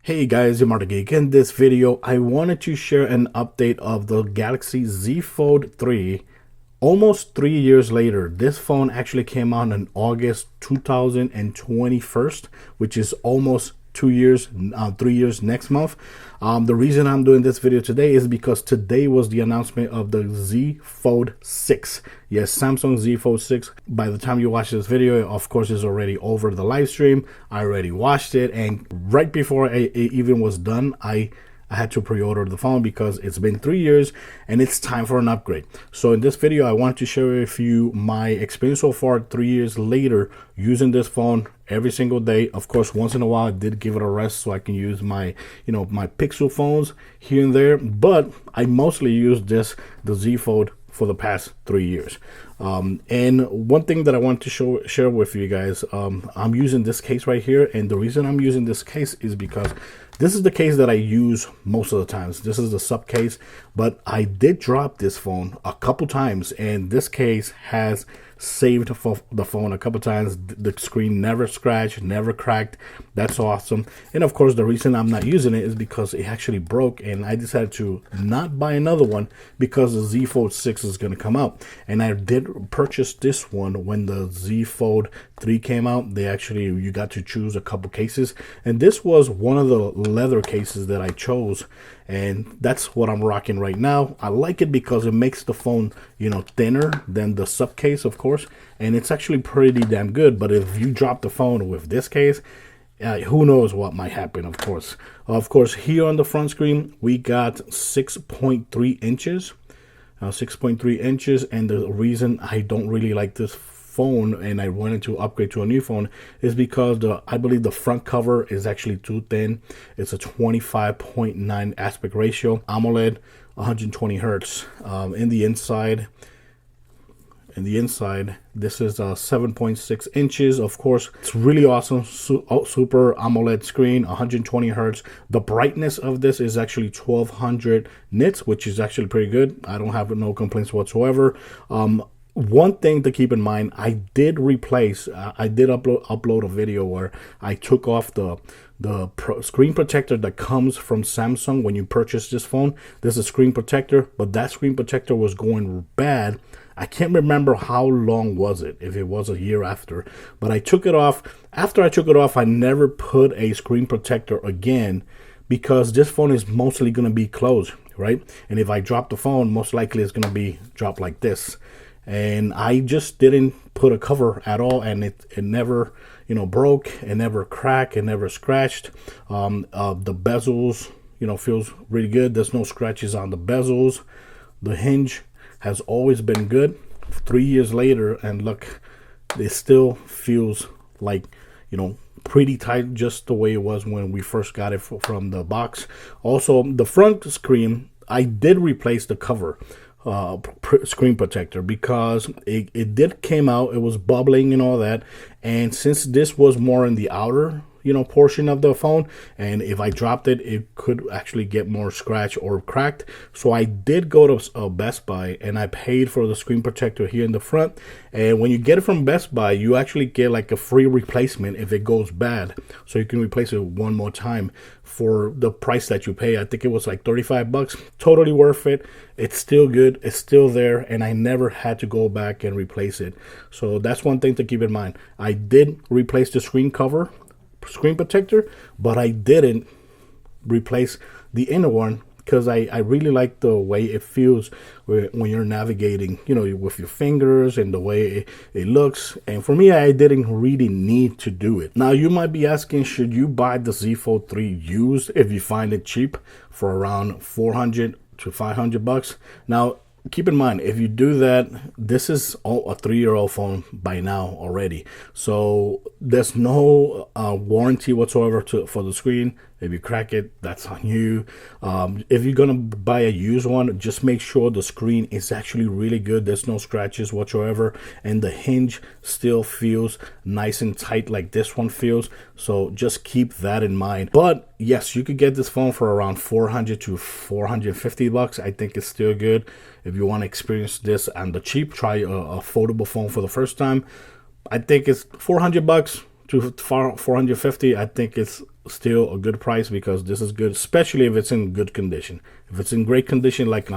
Hey guys, I'm MARCTHEGEEK. In this video, I wanted to share an update of the Galaxy Z Fold 3. Almost 3 years later, this phone actually came out in August 2021, which is almost 2 years, 3 years next month. The reason I'm doing this video today is because today was the announcement of the Z Fold 6. Yes, Samsung Z Fold 6. By the time you watch this video, of course, it's already over the live stream. I already watched it, and right before it even was done, I had to pre-order the phone because it's been 3 years and it's time for an upgrade. So in this video, I want to share with you my experience so far 3 years later using this phone every single day. Of course, once in a while I did give it a rest so I can use my my Pixel phones here and there, but I mostly use the Z Fold for the past 3 years. And one thing that I want to share with you guys, I'm using this case right here, and the reason I'm using this case is because this is the case that I use most of the times. This is the sub case, but I did drop this phone a couple times, and this case has saved the phone a couple times. The screen never scratched, never cracked. That's awesome. And of course, the reason I'm not using it is because it actually broke, and I decided to not buy another one because the Z Fold 6 is going to come out. And I did purchase this one when the Z Fold 3 came out. You got to choose a couple cases, and this was one of the leather cases that I chose, and that's what I'm rocking right now. I like it because it makes the phone thinner than the sub case, of course, and it's actually pretty damn good. But if you drop the phone with this case, who knows what might happen. Of course, here on the front screen we got 6.3 inches, 6.3 inches, and the reason I don't really like this phone and I wanted to upgrade to a new phone is because I believe the front cover is actually too thin. It's a 25.9 aspect ratio, AMOLED, 120 hertz. In the inside, this is 7.6 inches. Of course, it's really awesome. Super AMOLED screen, 120 hertz. The brightness of this is actually 1200 nits, which is actually pretty good. I don't have no complaints whatsoever. One thing to keep in mind, I did upload a video where I took off the screen protector that comes from Samsung when you purchase this phone. There's a screen protector, but that screen protector was going bad. I can't remember how long was it, if it was a year after, but I took it off. After I took it off, I never put a screen protector again because this phone is mostly going to be closed, right? And if I drop the phone, most likely it's going to be dropped like this. And I just didn't put a cover at all, and it never broke, it never cracked, it never scratched. The bezels feels really good. There's no scratches on the bezels. The hinge has always been good. 3 years later, and look, it still feels like pretty tight, just the way it was when we first got it from the box. Also, the front screen, I did replace the cover, screen protector, because it did came out, it was bubbling and all that, and since this was more in the outer portion of the phone, and if I dropped it, it could actually get more scratch or cracked. So I did go to Best Buy, and I paid for the screen protector here in the front. And when you get it from Best Buy, you actually get like a free replacement if it goes bad, so you can replace it one more time for the price that you pay. I think it was like 35 bucks. Totally worth it. It's still good, it's still there, and I never had to go back and replace it. So that's one thing to keep in mind. I did replace the screen protector, but I didn't replace the inner one because I really like the way it feels when you're navigating, with your fingers, and the way it looks. And for me, I didn't really need to do it. Now, you might be asking, should you buy the Z Fold 3 used if you find it cheap for around 400 to 500 bucks? Now, keep in mind, if you do that, this is a 3-year-old phone by now already, so there's no warranty whatsoever for the screen. If you crack it, that's on you. If you're gonna buy a used one, just make sure the screen is actually really good. There's no scratches whatsoever, and the hinge still feels nice and tight like this one feels. So just keep that in mind. But yes, you could get this phone for around 400 to 450 bucks. I think it's still good. If you want to experience this on the cheap, try a foldable phone for the first time. I think it's 400 bucks to 450. I think it's still a good price, because this is good, especially if it's in good condition. If it's in great condition, like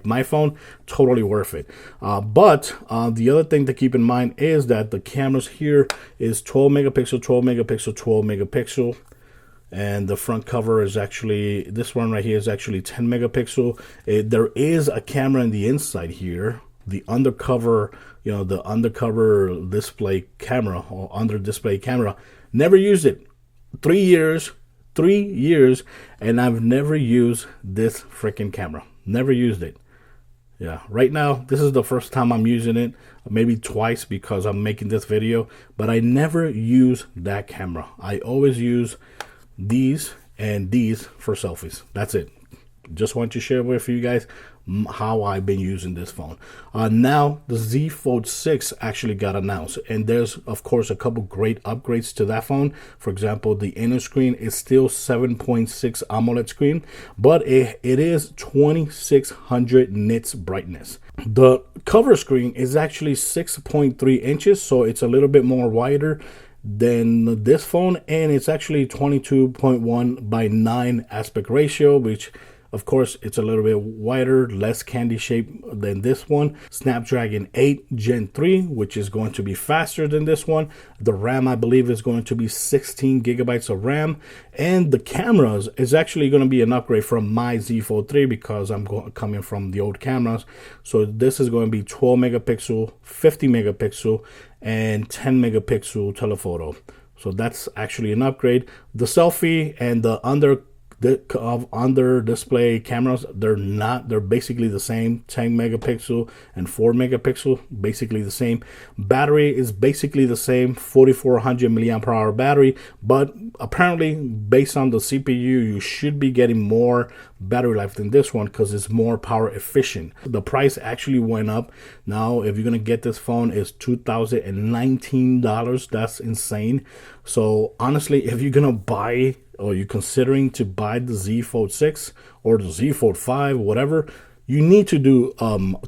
my phone, totally worth it. But the other thing to keep in mind is that the cameras here is 12 megapixel, 12 megapixel, 12 megapixel. And the front cover is actually, this one right here is actually 10 megapixel. There is a camera in the inside here, the undercover, the undercover display camera, or under display camera. Never used it. 3 years, and I've never used this freaking camera. Never used it. Yeah, right now, this is the first time I'm using it, maybe twice because I'm making this video, but I never use that camera. I always use these and these for selfies. That's it. Just want to share with you guys how I've been using this phone. Now the Z Fold 6 actually got announced, and there's of course a couple great upgrades to that phone. For example, the inner screen is still 7.6 AMOLED screen, but it is 2600 nits brightness. The cover screen is actually 6.3 inches, so it's a little bit more wider than this phone, and it's actually 22.1 by 9 aspect ratio, which of course it's a little bit wider, less candy shape than this one. Snapdragon 8 Gen 3, which is going to be faster than this one. The RAM, I believe, is going to be 16 gigabytes of RAM, and the cameras is actually going to be an upgrade from my Z Fold 3 because I'm coming from the old cameras. So this is going to be 12 megapixel, 50 megapixel, and 10 megapixel telephoto. So that's actually an upgrade. The selfie and the under display cameras, they're basically the same. 10 megapixel and 4 megapixel, basically the same. Battery is basically the same, 4400 milliamp hour battery, but apparently based on the CPU you should be getting more battery life than this one because it's more power efficient. The price actually went up. Now if you're gonna get this phone, it's $2019. That's insane. So honestly, if you're gonna buy, or you're considering to buy the Z Fold 6 or the Z Fold 5, whatever, you need to do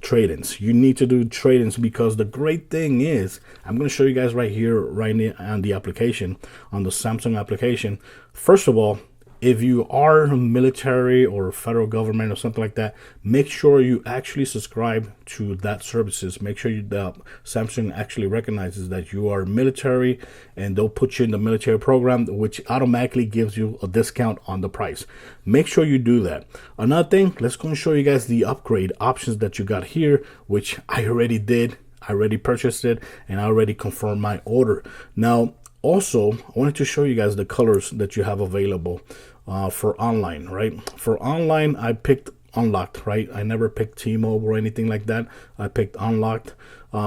trade-ins. You need to do trade-ins, because the great thing is, I'm going to show you guys right here, right on the application, on the Samsung application. First of all, if you are military or federal government or something like that, make sure you actually subscribe to that services. Make sure that Samsung actually recognizes that you are military, and they'll put you in the military program, which automatically gives you a discount on the price. Make sure you do that. Another thing, let's go and show you guys the upgrade options that you got here, which I already did. I already purchased it, and I already confirmed my order. Now, also, I wanted to show you guys the colors that you have available for online, right? For online, I picked unlocked, right? I never picked T-Mobile or anything like that. I picked unlocked.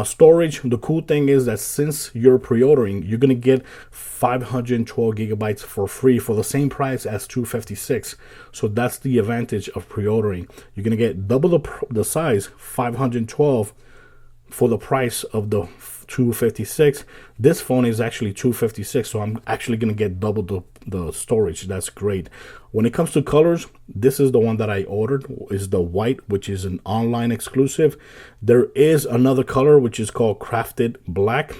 Storage, the cool thing is that since you're pre-ordering, you're going to get 512 gigabytes for free for the same price as 256. So that's the advantage of pre-ordering. You're going to get double the size, 512, for the price of the 256. This phone is actually 256, so I'm actually gonna get double the storage. That's great. When it comes to colors, this is the one that I ordered, is the white, which is an online exclusive. There is another color which is called Crafted Black.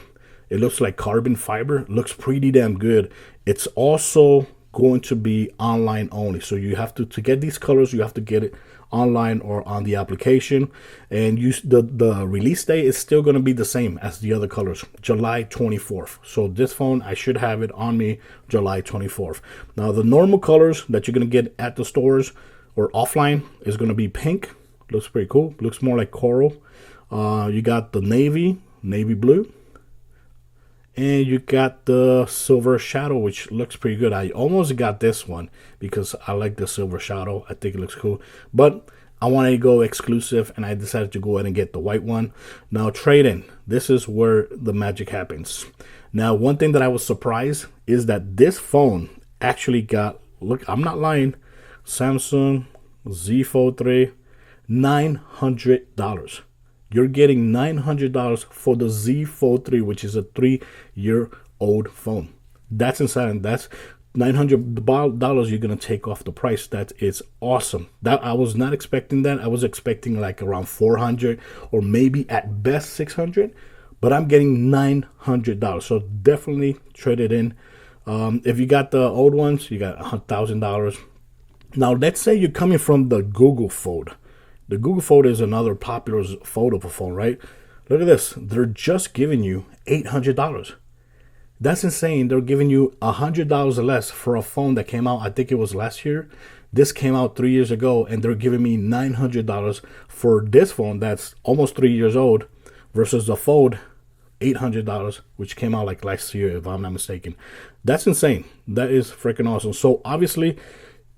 It looks like carbon fiber, looks pretty damn good. It's also going to be online only, so you have to get these colors, you have to get it online or on the application, and the release date is still going to be the same as the other colors, July 24th. So this phone, I should have it on me July 24th. Now the normal colors that you're going to get at the stores or offline is going to be pink. Looks pretty cool, looks more like coral. You got the navy blue, and you got the silver shadow, which looks pretty good. I almost got this one because I like the silver shadow. I think it looks cool, but I wanted to go exclusive, and I decided to go ahead and get the white one. Now trade-in, this is where the magic happens. Now one thing that I was surprised is that this phone actually got, look, I'm not lying, Samsung Z Fold 3, $900. You're getting $900 for the Z Fold 3, which is a 3-year-old phone. That's insane. That's $900 you're gonna take off the price. That is awesome. That I was not expecting that. I was expecting like around 400 or maybe at best 600, but I'm getting $900. So definitely trade it in If you got the old ones, you got $1,000. Now, let's say you're coming from the Google Fold. The Google Fold is another popular foldable phone, right? Look at this. They're just giving you $800. That's insane. They're giving you $100 less for a phone that came out, I think it was last year. This came out 3 years ago, and they're giving me $900 for this phone that's almost 3 years old versus the Fold, $800, which came out like last year, if I'm not mistaken. That's insane. That is freaking awesome. So obviously,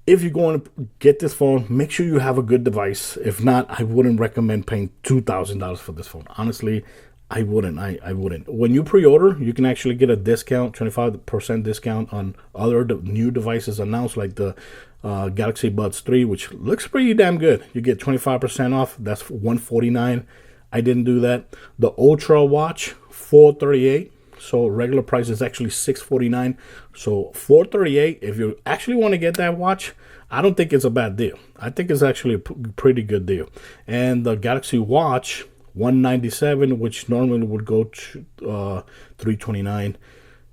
if you're going to get this phone, make sure you have a good device. If not, I wouldn't recommend paying $2,000 for this phone. Honestly, I wouldn't. I wouldn't. When you pre-order, you can actually get a discount, 25% discount on other new devices announced, like the Galaxy Buds 3, which looks pretty damn good. You get 25% off. That's $149. I didn't do that. The Ultra watch, $438. So regular price is actually $649. So $438. If you actually want to get that watch, I don't think it's a bad deal. I think it's actually a pretty good deal. And the Galaxy Watch, $197, which normally would go to $329,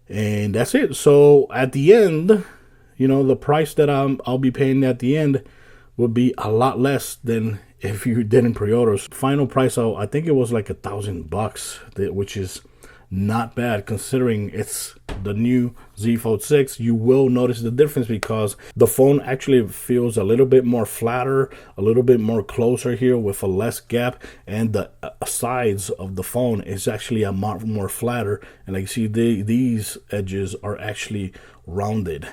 and that's it. So at the end, you know, the price that I'll be paying at the end would be a lot less than if you didn't pre-order. Final price, I think it was like $1,000, which is not bad considering it's the new Z Fold 6. You will notice the difference because the phone actually feels a little bit more flatter, a little bit more closer here with a less gap, and the sides of the phone is actually a more flatter. And like you see, these edges are actually rounded.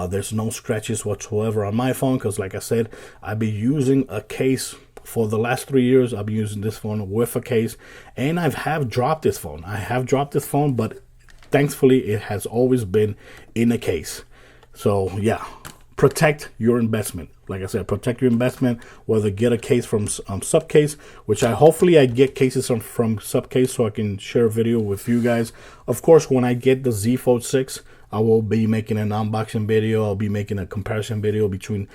There's no scratches whatsoever on my phone because, like I said, I've been using a case for the last 3 years. I've been using this phone with a case, and I have dropped this phone. But thankfully it has always been in a case. So yeah, protect your investment. Like I said, protect your investment. Whether get a case from Subcase, which hopefully I get cases from Subcase so I can share a video with you guys. Of course, when I get the Z Fold 6, I will be making an unboxing video. I'll be making a comparison video between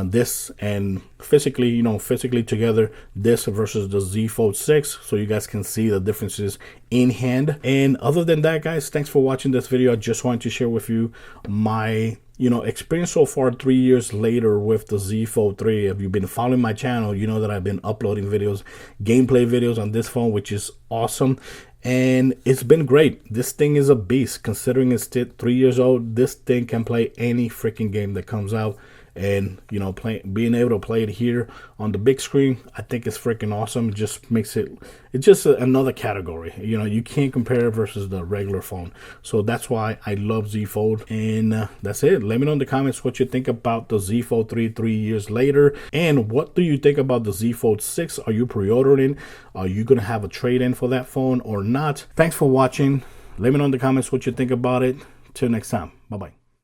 this and physically together, this versus the Z Fold 6, so you guys can see the differences in hand. And other than that, guys, thanks for watching this video. I just wanted to share with you my experience so far 3 years later with the Z Fold 3. If you've been following my channel, you know that I've been uploading videos, gameplay videos on this phone, which is awesome. And it's been great. This thing is a beast. Considering it's still 3 years old, this thing can play any freaking game that comes out. And being able to play it here on the big screen, I think it's freaking awesome. It just makes it's just another category. You can't compare it versus the regular phone. So that's why I love Z Fold. And that's it. Let me know in the comments what you think about the Z Fold 3 years later, and what do you think about the Z Fold 6? Are you pre-ordering? Are you gonna have a trade-in for that phone or not? Thanks for watching. Let me know in the comments what you think about it. Till next time. Bye bye.